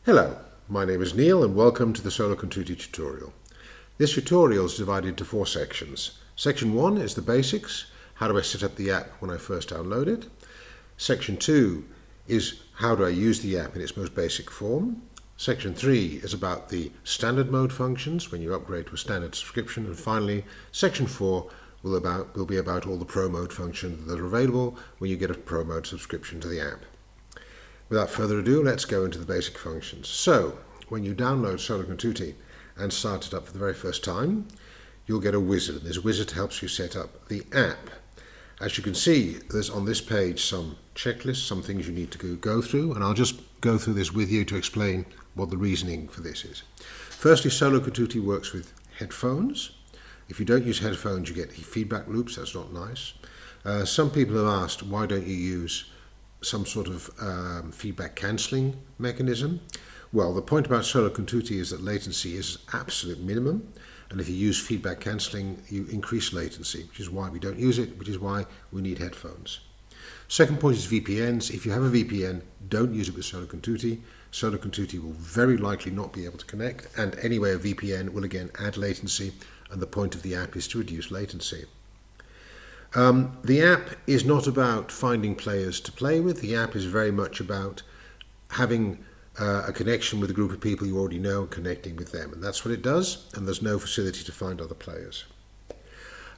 Hello, my name is Neil and welcome to the Solocontutti tutorial. This tutorial is divided into 4 sections. Section 1 is the basics, how do I set up the app when I first download it. Section 2 is how do I use the app in its most basic form. Section 3 is about the standard mode functions when you upgrade to a standard subscription. And finally, Section 4 will be about all the pro mode functions that are available when you get a pro mode subscription to the app. Without further ado, let's go into the basic functions. So, when you download Solocontutti and start it up for the very first time, you'll get a wizard. This wizard helps you set up the app. As you can see, there's on this page some checklists, some things you need to go through, and I'll just go through this with you to explain what the reasoning for this is. Firstly, Solocontutti works with headphones. If you don't use headphones, you get feedback loops. That's not nice. Some people have asked, why don't you use some sort of feedback cancelling mechanism? Well, the point about Solocontutti is that latency is absolute minimum, and if you use feedback cancelling, you increase latency, which is why we don't use it, which is why we need headphones. Second point is VPNs. If you have a VPN, don't use it with Solocontutti. Solocontutti will very likely not be able to connect, and anyway, a VPN will again add latency, and the point of the app is to reduce latency. The app is not about finding players to play with. The app is very much about having a connection with a group of people you already know and connecting with them. And that's what it does, and there's no facility to find other players.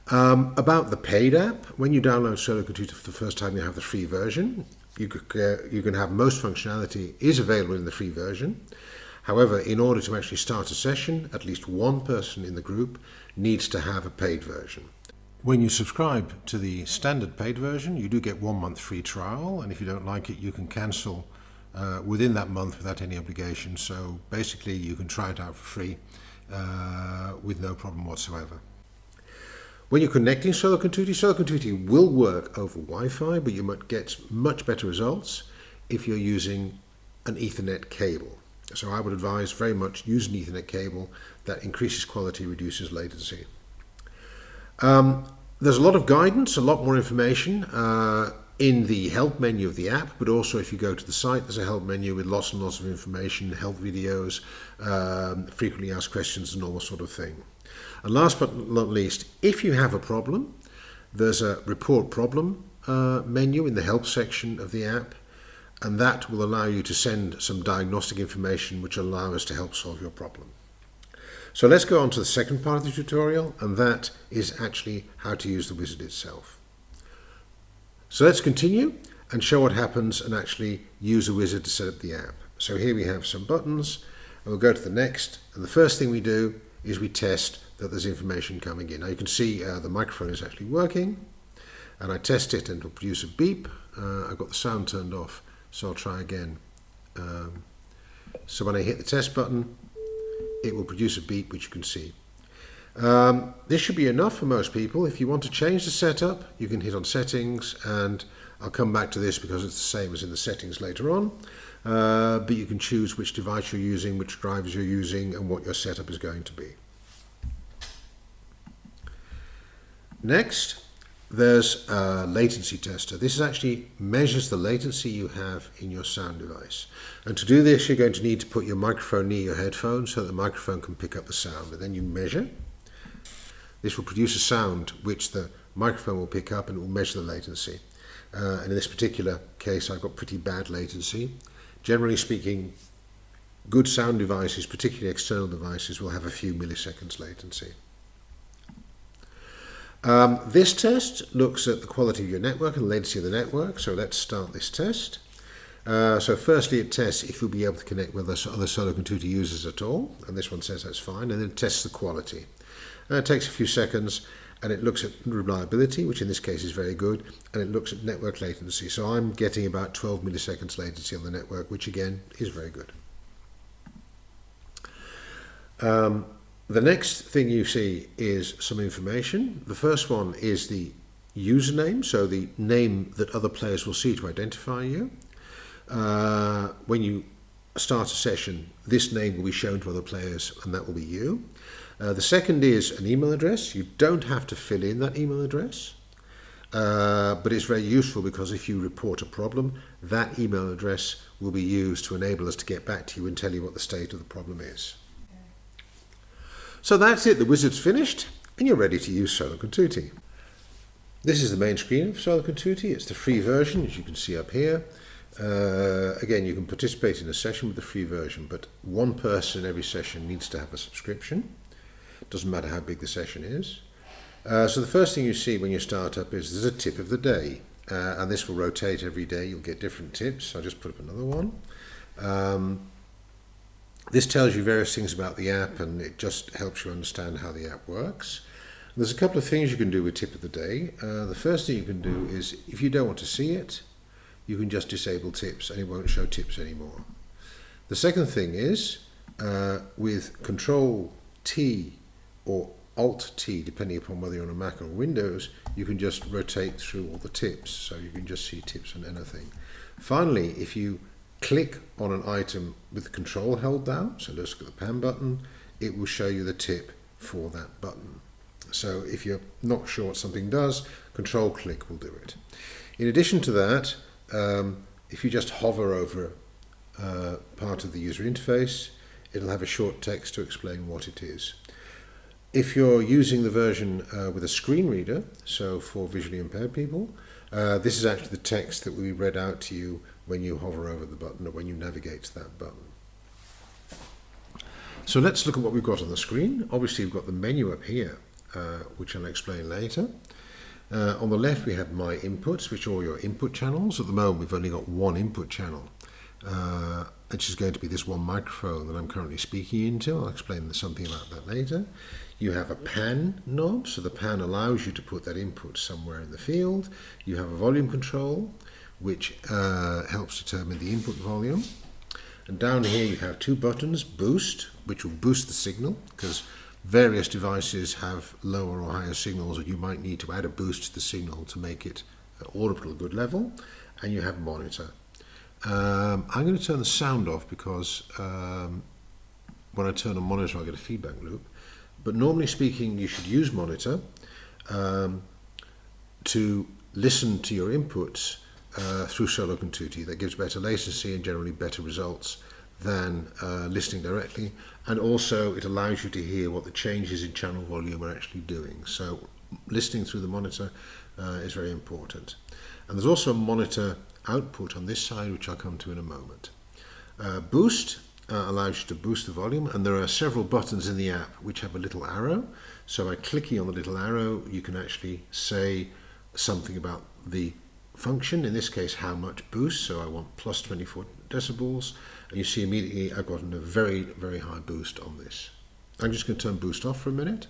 About the paid app, when you download Solocontutti for the first time, you have the free version. You can have most functionality is available in the free version. However, in order to actually start a session, at least one person in the group needs to have a paid version. When you subscribe to the standard paid version, you do get 1 month free trial, and if you don't like it, you can cancel within that month without any obligation. So basically, you can try it out for free with no problem whatsoever. When you're connecting Solocontutti will work over Wi-Fi, but you might get much better results if you're using an Ethernet cable. So I would advise very much use an Ethernet cable that increases quality, reduces latency. There's a lot of guidance, a lot more information in the help menu of the app, but also if you go to the site, there's a help menu with lots and lots of information, help videos, frequently asked questions and all that sort of thing. And last but not least, if you have a problem, there's a report problem menu in the help section of the app, and that will allow you to send some diagnostic information which will allow us to help solve your problem. So let's go on to the second part of the tutorial, and that is actually how to use the wizard itself. So let's continue and show what happens and actually use the wizard to set up the app. So here we have some buttons, and we'll go to the next, and the first thing we do is we test that there's information coming in. Now you can see the microphone is actually working, and I test it and it'll produce a beep. I've got the sound turned off, so I'll try again. So when I hit the test button, it will produce a beep, which you can see. This should be enough for most people. If you want to change the setup, you can hit on settings, and I'll come back to this because it's the same as in the settings later on. But you can choose which device you're using, which drivers you're using, and what your setup is going to be. Next, there's a latency tester. This actually measures the latency you have in your sound device. And to do this, you're going to need to put your microphone near your headphones so that the microphone can pick up the sound. And then you measure. This will produce a sound which the microphone will pick up, and it will measure the latency. And in this particular case, I've got pretty bad latency. Generally speaking, good sound devices, particularly external devices, will have a few milliseconds latency. This test looks at the quality of your network and the latency of the network, so let's start this test. So firstly it tests if you'll be able to connect with other Solocontutti users at all, and this one says that's fine, and then it tests the quality. It takes a few seconds, and it looks at reliability, which in this case is very good, and it looks at network latency. So I'm getting about 12 milliseconds latency on the network, which again is very good. The next thing you see is some information. The first one is the username, so the name that other players will see to identify you. When you start a session, this name will be shown to other players, and that will be you. The second is an email address. You don't have to fill in that email address. but it's very useful because if you report a problem, that email address will be used to enable us to get back to you and tell you what the state of the problem is. So that's it, the wizard's finished and you're ready to use Solocontutti. This is the main screen of Solocontutti. It's the free version, as you can see up here. Again, you can participate in a session with the free version, but one person in every session needs to have a subscription. Doesn't matter how big the session is. So the first thing you see when you start up is there's a tip of the day, and this will rotate every day. You'll get different tips. I'll just put up another one. This tells you various things about the app, and it just helps you understand how the app works. There's a couple of things you can do with tip of the day. The first thing you can do is, if you don't want to see it, you can just disable tips and it won't show tips anymore. The second thing is, with Control T or Alt T, depending upon whether you're on a Mac or Windows, you can just rotate through all the tips, so you can just see tips on anything. Finally, if you click on an item with Control held down, so let's look at the pan button, it will show you the tip for that button. So if you're not sure what something does, Control click will do it. In addition to that, if you just hover over part of the user interface, it'll have a short text to explain what it is. If you're using the version with a screen reader, so for visually impaired people, this is actually the text that will be read out to you when you hover over the button or when you navigate to that button. So let's look at what we've got on the screen. Obviously, we've got the menu up here, which I'll explain later. On the left, we have My Inputs, which are all your input channels. At the moment, we've only got one input channel, which is going to be this one microphone that I'm currently speaking into. I'll explain something about that later. You have a pan knob, so the pan allows you to put that input somewhere in the field. You have a volume control, which helps determine the input volume. And down here you have two buttons, Boost, which will boost the signal, because various devices have lower or higher signals, and you might need to add a boost to the signal to make it audible at a good level. And you have Monitor. I'm going to turn the sound off because when I turn on Monitor I get a feedback loop. But normally speaking, you should use Monitor to listen to your inputs through Solocontutti. That gives better latency and generally better results than listening directly, and also it allows you to hear what the changes in channel volume are actually doing. So listening through the monitor is very important. And there's also a monitor output on this side, which I'll come to in a moment. Boost allows you to boost the volume, and there are several buttons in the app which have a little arrow. So by clicking on the little arrow, you can actually say something about the function, in this case how much boost, so I want plus 24 decibels, and you see immediately I've gotten a very, very high boost on this. I'm just going to turn boost off for a minute.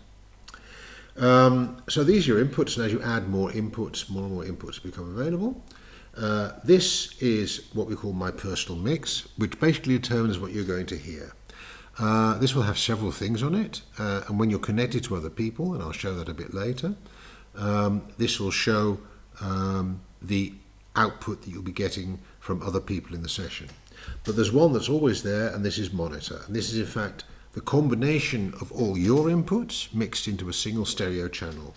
So these are your inputs, and as you add more inputs, more and more inputs become available. This is what we call my personal mix, which basically determines what you're going to hear. This will have several things on it, and when you're connected to other people, and I'll show that a bit later, this will show the output that you'll be getting from other people in the session. But there's one that's always there, and this is Monitor. And this is in fact the combination of all your inputs mixed into a single stereo channel.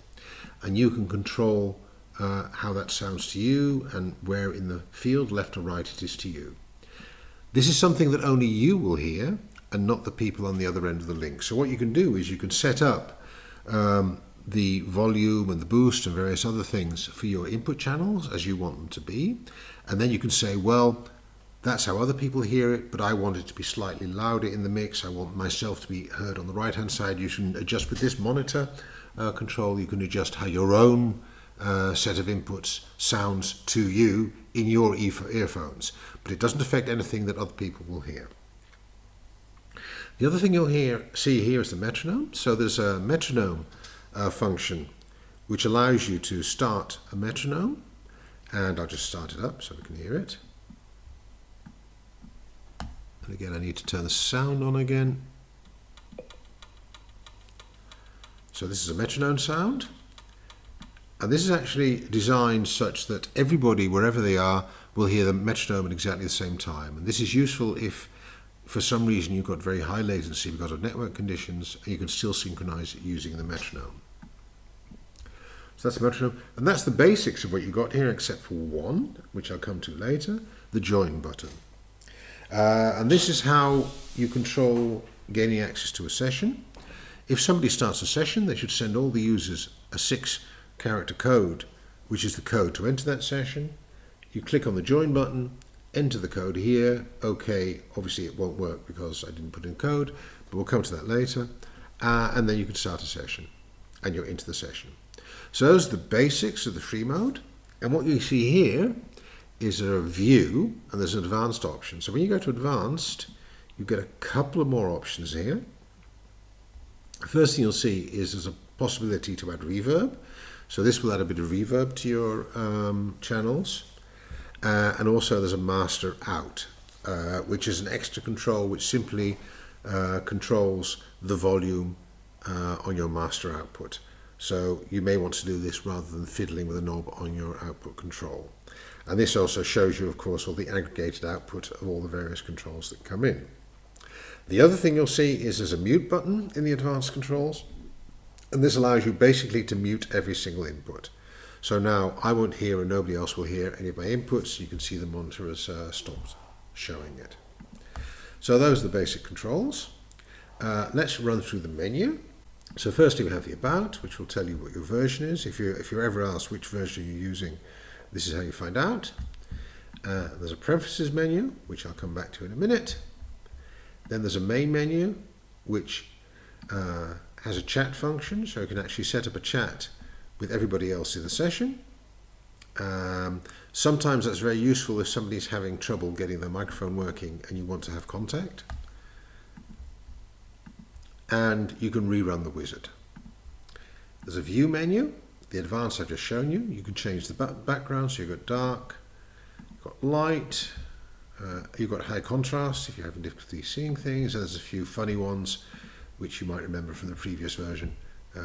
And you can control how that sounds to you and where in the field, left or right, it is to you. This is something that only you will hear and not the people on the other end of the link. So what you can do is you can set up the volume and the boost and various other things for your input channels as you want them to be, and then you can say, well, that's how other people hear it, but I want it to be slightly louder in the mix. I want myself to be heard on the right hand side. You can adjust with this monitor control, you can adjust how your own set of inputs sounds to you in your earphones, but it doesn't affect anything that other people will hear. The other thing you'll see here is the metronome. So there's a metronome function which allows you to start a metronome, and I'll just start it up so we can hear it. And again, I need to turn the sound on again. So this is a metronome sound, and this is actually designed such that everybody, wherever they are, will hear the metronome at exactly the same time. And this is useful if for some reason you've got very high latency because of network conditions, and you can still synchronize it using the metronome. So that's the metronome, and that's the basics of what you got here, except for one, which I'll come to later, the join button. And this is how you control gaining access to a session. If somebody starts a session, they should send all the users a 6-character code, which is the code to enter that session. You click on the join button, enter the code here. OK, obviously it won't work because I didn't put in code, but we'll come to that later. And then you can start a session, and you're into the session. So those are the basics of the free mode. And what you see here is a view, and there's an advanced option. So when you go to advanced, you get a couple of more options here. The first thing you'll see is there's a possibility to add reverb. So this will add a bit of reverb to your channels. And also there's a master out, which is an extra control which simply controls the volume on your master output. So you may want to do this rather than fiddling with a knob on your output control. And this also shows you, of course, all the aggregated output of all the various controls that come in. The other thing you'll see is there's a mute button in the advanced controls, and this allows you basically to mute every single input. So now I won't hear and nobody else will hear any of my inputs. You can see the monitor has stopped showing it. So those are the basic controls. Let's run through the menu. So firstly we have the about, which will tell you what your version is. If you're ever asked which version you're using, this is how you find out. There's a preferences menu, which I'll come back to in a minute. Then there's a main menu, which has a chat function, so you can actually set up a chat with everybody else in the session. Sometimes that's very useful if somebody's having trouble getting their microphone working and you want to have contact. And you can rerun the wizard. There's a view menu, the advanced I've just shown you. You can change the background, so you've got dark, you've got light, you've got high contrast if you're having difficulty seeing things, and there's a few funny ones which you might remember from the previous version,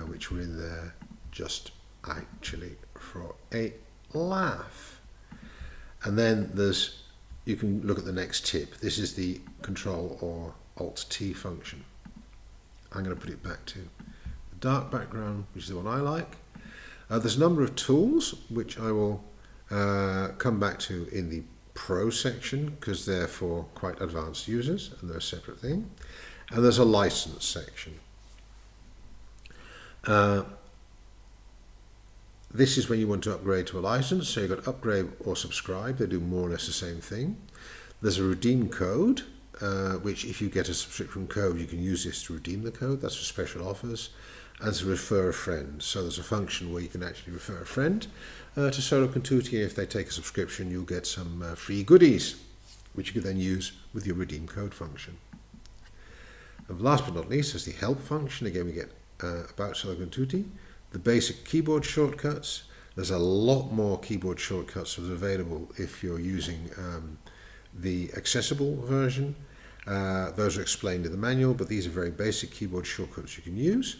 which were in there just actually for a laugh. And then you can look at the next tip. This is the Control or Alt-T function. I'm going to put it back to the dark background, which is the one I like. There's a number of tools which I will come back to in the Pro section because they're for quite advanced users and they're a separate thing. And there's a license section. This is when you want to upgrade to a license. So you've got upgrade or subscribe. They do more or less the same thing. There's a redeem code, which if you get a subscription code, you can use this to redeem the code. That's for special offers. And to refer a friend. So there's a function where you can actually refer a friend to Solocontutti. If they take a subscription, you'll get some free goodies, which you can then use with your redeem code function. And last but not least, there's the help function. Again, we get about Solocontutti. The basic keyboard shortcuts. There's a lot more keyboard shortcuts available if you're using the accessible version. Those are explained in the manual, but these are very basic keyboard shortcuts you can use.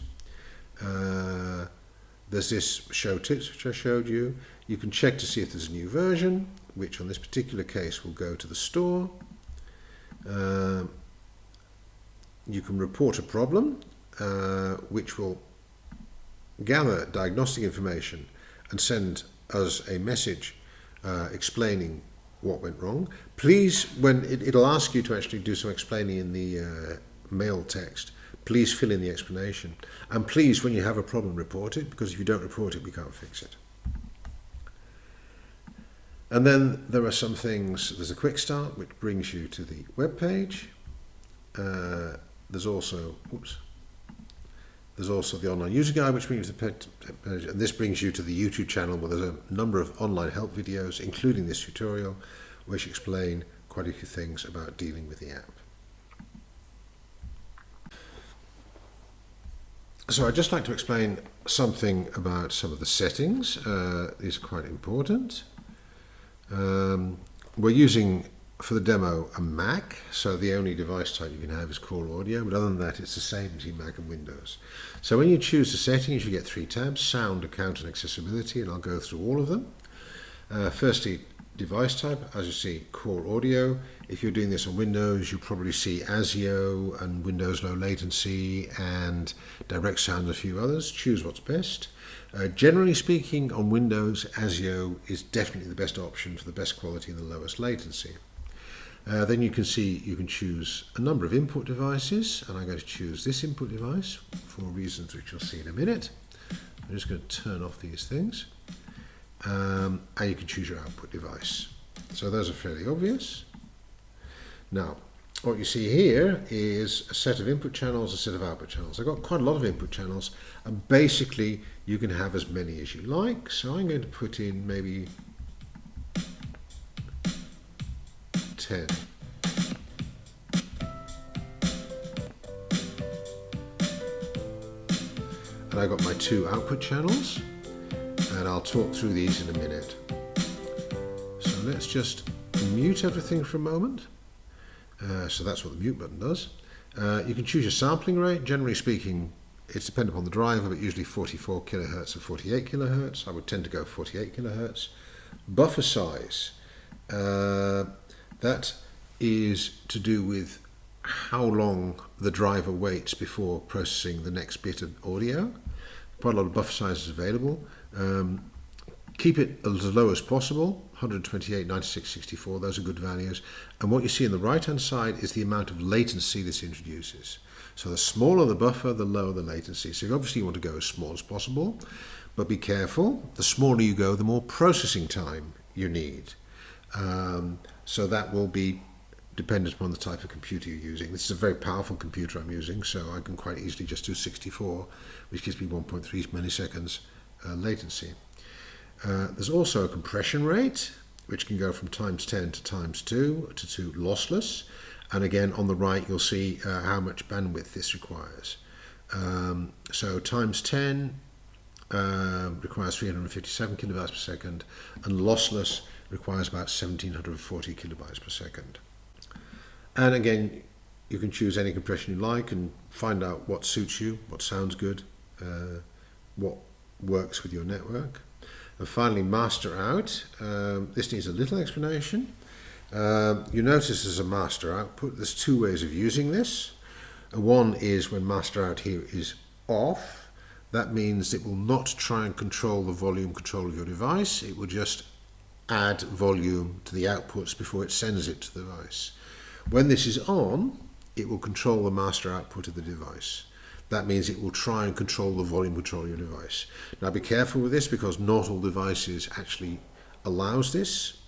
There's this show tips, which I showed you. You can check to see if there's a new version, which on this particular case will go to the store. You can report a problem, which will gather diagnostic information and send us a message explaining what went wrong. Please, when it'll ask you to actually do some explaining in the mail text, please fill in the explanation. And please, when you have a problem, report it, because if you don't report it, we can't fix it. And then there are some things, there's a quick start, which brings you to the web page. There's also the online user guide, which brings you to the page, and this brings you to the YouTube channel where there's a number of online help videos, including this tutorial, which explain quite a few things about dealing with the app. So I'd just like to explain something about some of the settings. These are quite important. We're using, for the demo, a Mac, so the only device type you can have is Core Audio, but other than that it's the same between Mac and Windows. So when you choose the settings, you get 3 tabs: Sound, Account and Accessibility, and I'll go through all of them. Firstly, device type. As you see, core audio. If you're doing this on Windows, you'll probably see ASIO and Windows low latency and direct sound and a few others. Choose what's best. Generally speaking, on Windows, ASIO is definitely the best option for the best quality and the lowest latency. Then you can see you can choose a number of input devices, and I'm going to choose this input device for reasons which you'll see in a minute. I'm just going to turn off these things, and you can choose your output device. So those are fairly obvious. Now, what you see here is a set of input channels, a set of output channels. I've got quite a lot of input channels, and basically you can have as many as you like. So I'm going to put in maybe 10. And I've got my 2 output channels, and I'll talk through these in a minute. So let's just mute everything for a moment. So that's what the mute button does. You can choose your sampling rate. Generally speaking, it's dependent upon the driver, but usually 44 kilohertz or 48 kilohertz. I would tend to go 48 kilohertz. Buffer size. That is to do with how long the driver waits before processing the next bit of audio. Quite a lot of buffer sizes available. Keep it as low as possible, 128, 96, 64, those are good values. And what you see on the right hand side is the amount of latency this introduces. So the smaller the buffer, the lower the latency. So obviously you want to go as small as possible, but be careful. The smaller you go, the more processing time you need. So that will be dependent upon the type of computer you're using. This is a very powerful computer I'm using, so I can quite easily just do 64, which gives me 1.3 milliseconds latency. There's also a compression rate, which can go from ×10 to ×2 to lossless. And again, on the right, you'll see how much bandwidth this requires. So ×10 requires 357 kilobytes per second, and lossless requires about 1740 kilobytes per second. And again, you can choose any compression you like and find out what suits you, what sounds good, what works with your network. And finally, master out. This needs a little explanation. You notice there's a master output. There's 2 ways of using this. One is when master out here is off. That means it will not try and control the volume control of your device. It will just add volume to the outputs before it sends it to the device. When this is on, it will control the master output of the device. That means it will try and control the volume control of your device. Now be careful with this, because not all devices actually allows this.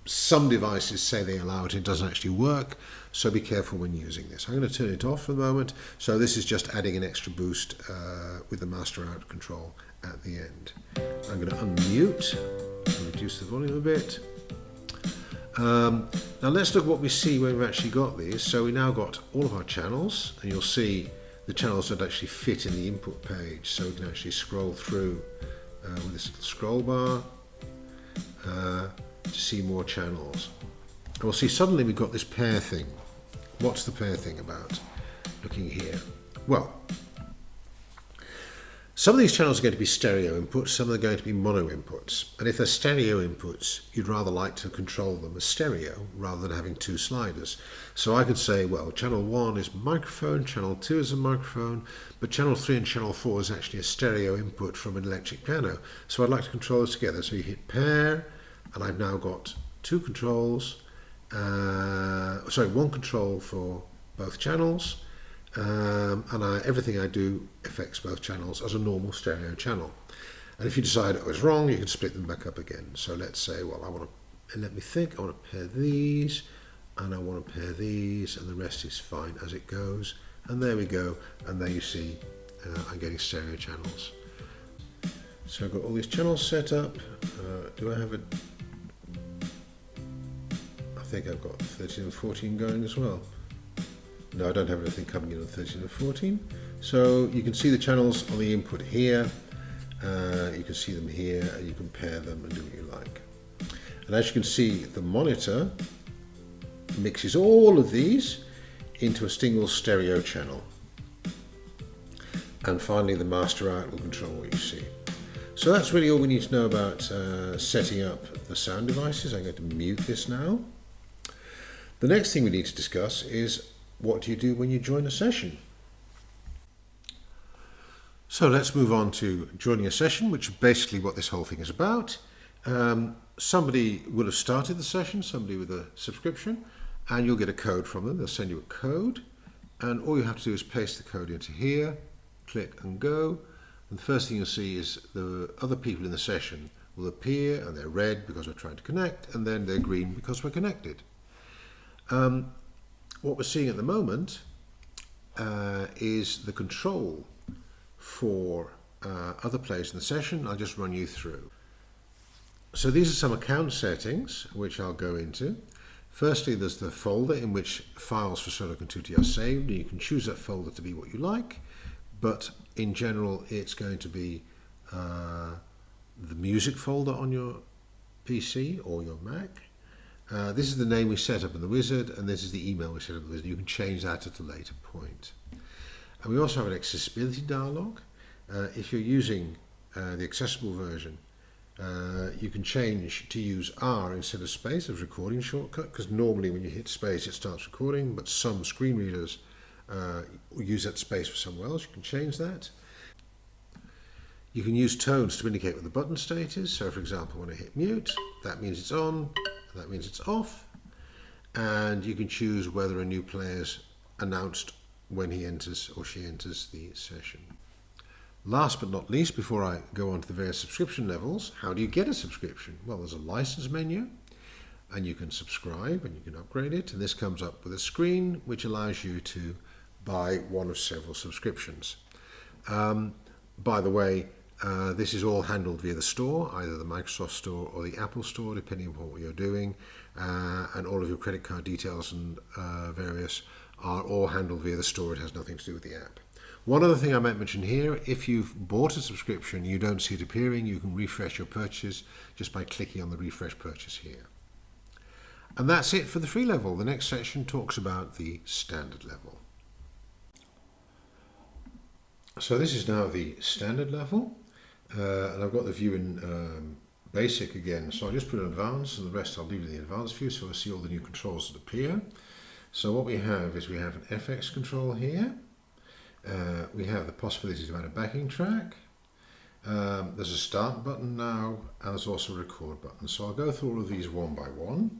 Some devices say they allow it doesn't actually work, so be careful when using this. I'm going to turn it off for the moment. So this is just adding an extra boost with the master out control at the end. I'm going to unmute and reduce the volume a bit. Now let's look at what we see when we've actually got these. So we now got all of our channels, and you'll see the channels that actually fit in the input page. So we can actually scroll through with this little scroll bar to see more channels. And we'll see suddenly we've got this pair thing. What's the pair thing about? Looking here. Well, some of these channels are going to be stereo inputs, some are going to be mono inputs. And if they're stereo inputs, you'd rather like to control them as stereo rather than having 2 sliders. So I could say, well, channel 1 is microphone, channel 2 is a microphone, but channel 3 and channel 4 is actually a stereo input from an electric piano. So I'd like to control those together. So you hit pair, and I've now got 2 controls, 1 control for both channels. Everything I do affects both channels as a normal stereo channel. And if you decide it was wrong, you can split them back up again. So let's say, well, I want to pair these, and I want to pair these, and the rest is fine as it goes. And there we go. And there you see I'm getting stereo channels. So I've got all these channels set up. Do I have it? I think I've got 13 and 14 going as well. No, I don't have anything coming in on 13 and 14. So you can see the channels on the input here. You can see them here, and you can pair them and do what you like. And as you can see, the monitor mixes all of these into a single stereo channel. And finally, the master out will control what you see. So that's really all we need to know about setting up the sound devices. I'm going to mute this now. The next thing we need to discuss is what do you do when you join a session? So let's move on to joining a session, which is basically what this whole thing is about. Somebody will have started the session, somebody with a subscription, and you'll get a code from them. They'll send you a code, and all you have to do is paste the code into here, click and go. And the first thing you'll see is the other people in the session will appear, and they're red because we're trying to connect, and then they're green because we're connected. What we're seeing at the moment is the control for other players in the session. I'll just run you through. So these are some account settings which I'll go into. Firstly, there's the folder in which files for Solocontutti are saved, and you can choose that folder to be what you like, but in general it's going to be the music folder on your PC or your Mac. This is the name we set up in the wizard, and this is the email we set up in the wizard. You can change that at a later point. And we also have an accessibility dialog. If you're using the accessible version, you can change to use R instead of space as recording shortcut, because normally when you hit space it starts recording, but some screen readers use that space for somewhere else. You can change that. You can use tones to indicate what the button state is. So for example, when I hit mute, that means it's on, that means it's off. And you can choose whether a new player's announced when he enters or she enters the session. Last but not least, before I go on to the various subscription levels, how do you get a subscription? Well, there's a license menu, and you can subscribe and you can upgrade it, and this comes up with a screen which allows you to buy one of several subscriptions. By the way, this is all handled via the store, either the Microsoft Store or the Apple Store, depending on what you're doing, and all of your credit card details and various are all handled via the store. It has nothing to do with the app. One other thing I might mention here, if you've bought a subscription and you don't see it appearing, you can refresh your purchase just by clicking on the refresh purchase here. And that's it for the free level. The next section talks about the standard level. So this is now the standard level, and I've got the view in basic again. So I'll just put in advanced, and the rest I'll leave in the advanced view so we'll see all the new controls that appear. So what we have is we have an FX control here. We have the possibility to add a backing track. There's a start button now, and there's also a record button. So I'll go through all of these one by one.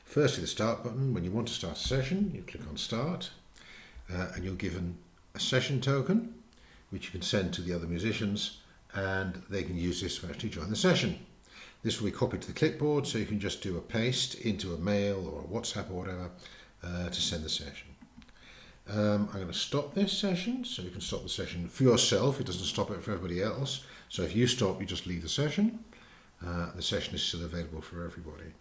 Firstly, the start button. When you want to start a session, you click on start, and you're given a session token, which you can send to the other musicians, and they can use this to actually join the session. This will be copied to the clipboard, so you can just do a paste into a mail or a WhatsApp or whatever to send the session. I'm going to stop this session, so you can stop the session for yourself. It doesn't stop it for everybody else. So if you stop, you just leave the session. The session is still available for everybody.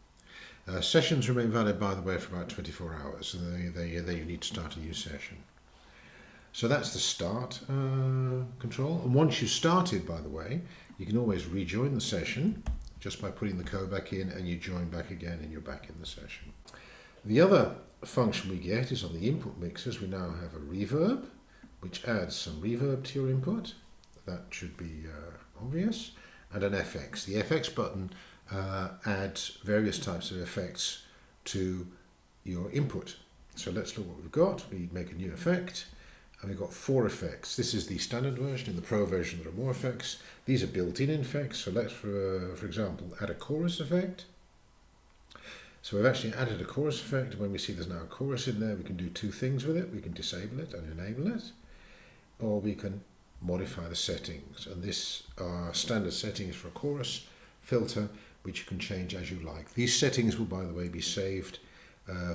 Sessions remain valid, by the way, for about 24 hours, and then you need to start a new session. So that's the start control. And once you've started, by the way, you can always rejoin the session just by putting the code back in, and you join back again and you're back in the session. The other function we get is on the input mixers. We now have a reverb, which adds some reverb to your input. That should be obvious. And an FX. The FX button adds various types of effects to your input. So let's look what we've got. We make a new effect, and we've got 4 effects. This is the standard version. In the pro version there are more effects. These are built-in effects. So let's, for example, add a chorus effect. So we've actually added a chorus effect. When we see there's now a chorus in there, we can do 2 things with it. We can disable it and enable it, or we can modify the settings. And this are standard settings for a chorus filter, which you can change as you like. These settings will, by the way, be saved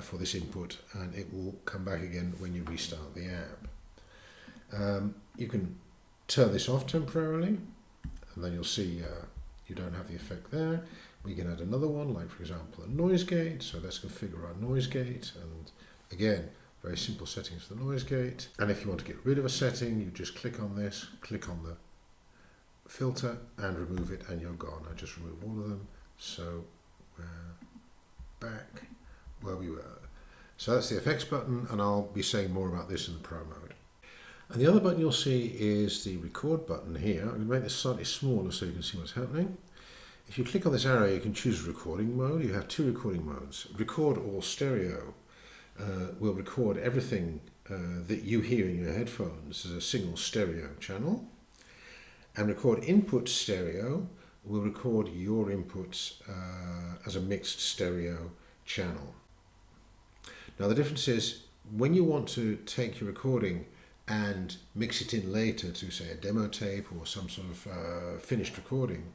for this input, and it will come back again when you restart the app. You can turn this off temporarily, and then you'll see you don't have the effect there. We can add another one, like for example a noise gate. So let's configure our noise gate, and again, very simple settings for the noise gate. And if you want to get rid of a setting, you just click on this, click on the filter and remove it, and you're gone. I just remove all of them, so we're back where we were. So that's the effects button, and I'll be saying more about this in the pro mode. And the other button you'll see is the record button here. I'm going to make this slightly smaller so you can see what's happening. If you click on this arrow, you can choose recording mode. You have two recording modes. Record all stereo will record everything that you hear in your headphones as a single stereo channel. And record input stereo will record your inputs as a mixed stereo channel. Now the difference is, when you want to take your recording and mix it in later to, say, a demo tape or some sort of finished recording,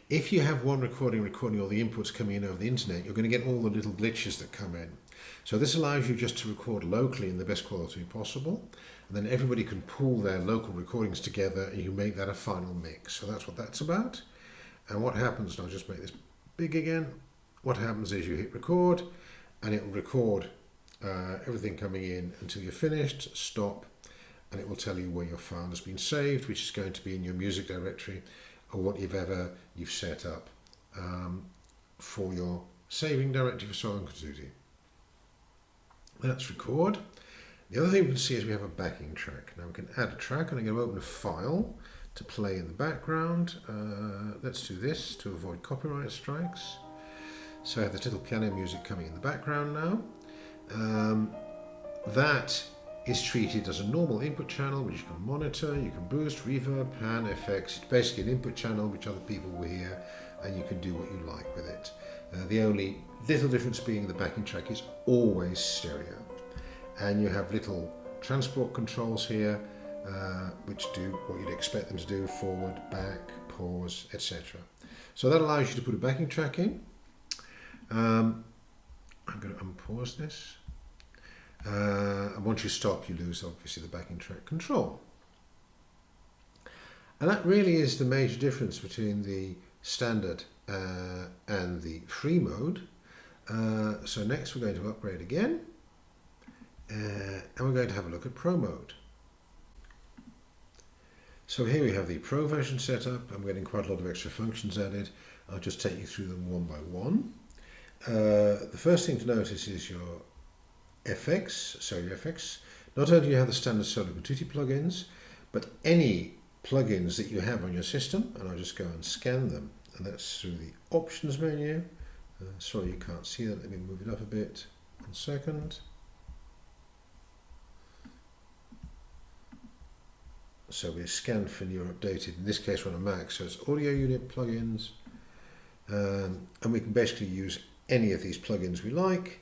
if you have one recording all the inputs coming in over the internet, you're going to get all the little glitches that come in. So this allows you just to record locally in the best quality possible, and then everybody can pool their local recordings together and you make that a final mix. So that's what that's about. And what happens, and I'll just make this big again, what happens is you hit record and it will record everything coming in until you're finished, stop, and it will tell you where your file has been saved, which is going to be in your music directory or what you've set up for your saving directory for Solocontutti. That's record. The other thing we can see is we have a backing track. Now we can add a track, and I'm going to open a file to play in the background. Let's do this to avoid copyright strikes. So I have this little piano music coming in the background now. That is treated as a normal input channel which you can monitor, you can boost, reverb, pan, effects. It's basically an input channel which other people will hear, and you can do what you like with it. The only little difference being the backing track is always stereo, and you have little transport controls here which do what you'd expect them to do: forward, back, pause, etc. So that allows you to put a backing track in. I'm going to unpause this. And once you stop, you lose obviously the backing track control. And that really is the major difference between the standard and the free mode. So next we're going to upgrade again, and we're going to have a look at Pro mode. So here we have the Pro version set up. I'm getting quite a lot of extra functions added. I'll just take you through them one by one. The first thing to notice is your FX, so your FX. Not only do you have the standard Solocontutti plugins, but any plugins that you have on your system, and I'll just go and scan them, and that's through the options menu. Sorry you can't see that, let me move it up a bit, 1 second. So we scan for new or updated, in this case we're on a Mac, so it's audio unit plugins, and we can basically use any of these plugins we like.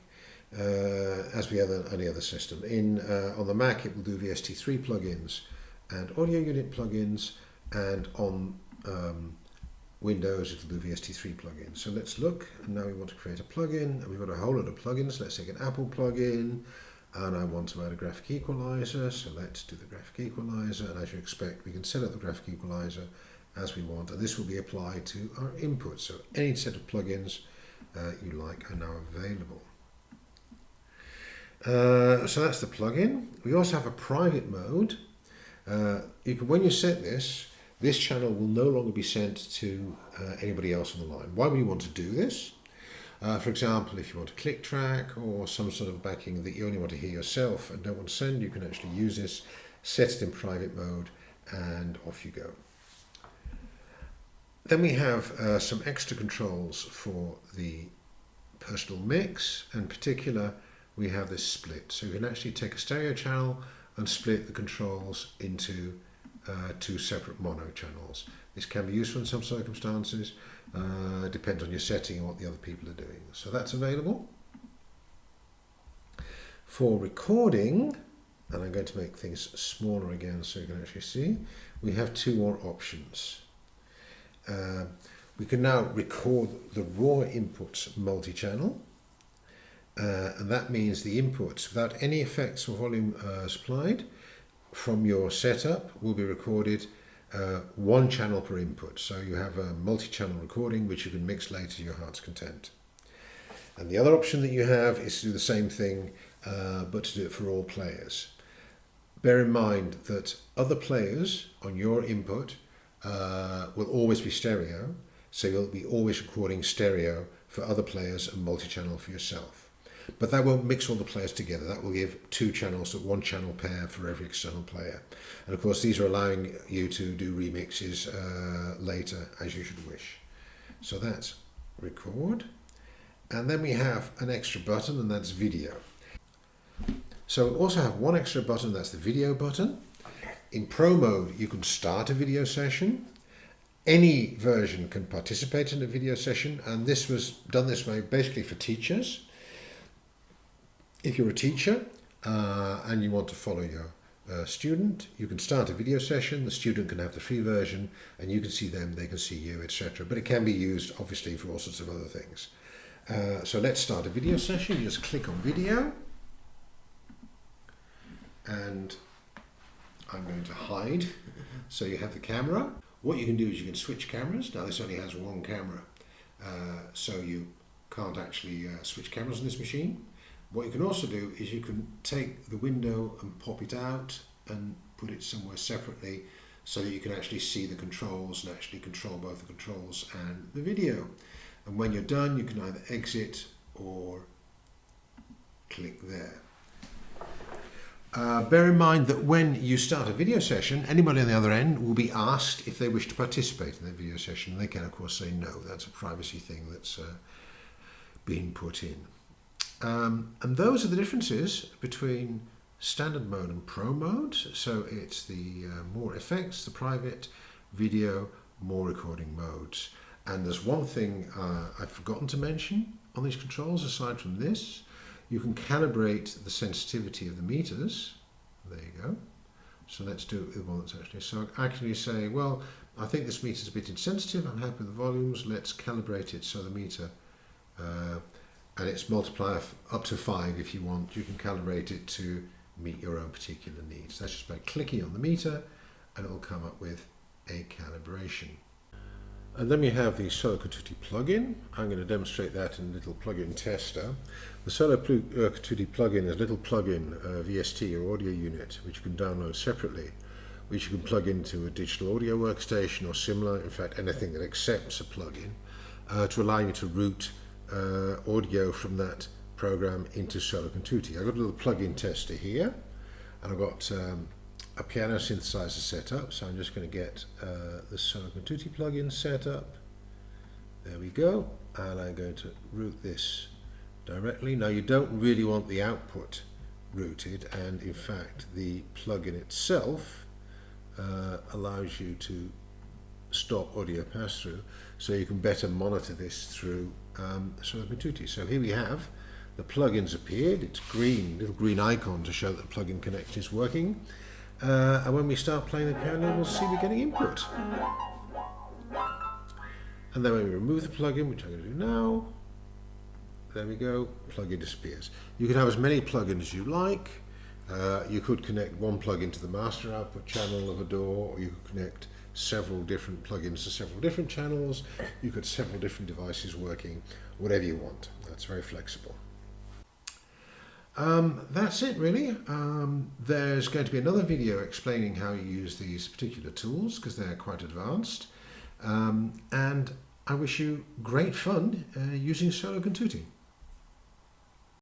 As we have on any other system. On the Mac it will do VST3 plugins and audio unit plugins, and on Windows it will do VST3 plugins. So let's look, and now we want to create a plugin, and we've got a whole lot of plugins. Let's take an Apple plugin, and I want to add a graphic equalizer, so let's do the graphic equalizer, and as you expect we can set up the graphic equalizer as we want, and this will be applied to our input. So any set of plugins you like are now available. So that's the plugin. We also have a private mode. When you set this channel will no longer be sent to anybody else on the line. Why would you want to do this? For example, if you want a click track or some sort of backing that you only want to hear yourself and don't want to send, you can actually use this, set it in private mode, and off you go. Then we have some extra controls for the personal mix. In particular, we have this split, so you can actually take a stereo channel and split the controls into two separate mono channels. This can be useful in some circumstances, depends on your setting and what the other people are doing. So that's available. For recording, and I'm going to make things smaller again so you can actually see, we have two more options. We can now record the raw inputs multi-channel. And that means the inputs, without any effects or volume supplied from your setup, will be recorded one channel per input. So you have a multi-channel recording which you can mix later to your heart's content. And the other option that you have is to do the same thing, but to do it for all players. Bear in mind that other players on your input will always be stereo, so you'll be always recording stereo for other players and multi-channel for yourself. But that won't mix all the players together. That will give two channels, so one channel pair for every external player. And of course these are allowing you to do remixes later as you should wish. So that's record. And then we have an extra button, and that's video. So we also have one extra button, that's the video button. In Pro mode, you can start a video session. Any version can participate in a video session, and this was done this way basically for teachers. If you're a teacher and you want to follow your student, you can start a video session. The student can have the free version, and you can see them, they can see you, etc. But it can be used, obviously, for all sorts of other things. So let's start a video session. You just click on video, and I'm going to hide. So you have the camera. What you can do is you can switch cameras. Now this only has one camera, so you can't actually switch cameras on this machine. What you can also do is you can take the window and pop it out and put it somewhere separately so that you can actually see the controls and actually control both the controls and the video. And when you're done, you can either exit or click there. Bear in mind that when you start a video session, anybody on the other end will be asked if they wish to participate in the video session. They can, of course, say no. That's a privacy thing that's being put in. And those are the differences between standard mode and pro mode. So it's the more effects, the private, video, more recording modes. And there's one thing I've forgotten to mention on these controls aside from this. You can calibrate the sensitivity of the meters. There you go. So let's do it with one that's actually. So I actually say, well, I think this meter's a bit insensitive. I'm happy with the volumes. Let's calibrate it so the meter, and it's multiply up to 5 if you want. You can calibrate it to meet your own particular needs. That's just by clicking on the meter, and it will come up with a calibration. And then we have the Solocontutti plugin. I'm going to demonstrate that in a little plugin tester. The Solocontutti plugin is a little plugin VST or audio unit which you can download separately, which you can plug into a digital audio workstation or similar, in fact anything that accepts a plugin, to allow you to route audio from that program into Solocontutti. I've got a little plugin tester here, and I've got a piano synthesizer set up, so I'm just going to get the Solocontutti plugin set up. There we go, and I'm going to route this directly. Now you don't really want the output routed, and in fact the plugin itself allows you to stop audio pass-through, so you can better monitor this through Solocontutti. So here we have the plugins appeared. It's green, little green icon to show that the plugin connect is working. And when we start playing the piano, we'll see we're getting input. And then when we remove the plugin, which I'm going to do now, there we go, plugin disappears. You can have as many plugins as you like. You could connect one plugin to the master output channel of a DAW, or you could connect several different plugins to several different channels. You could have several different devices working, whatever you want. That's very flexible. That's it really. There's going to be another video explaining how you use these particular tools because they're quite advanced. And I wish you great fun using Solocontutti.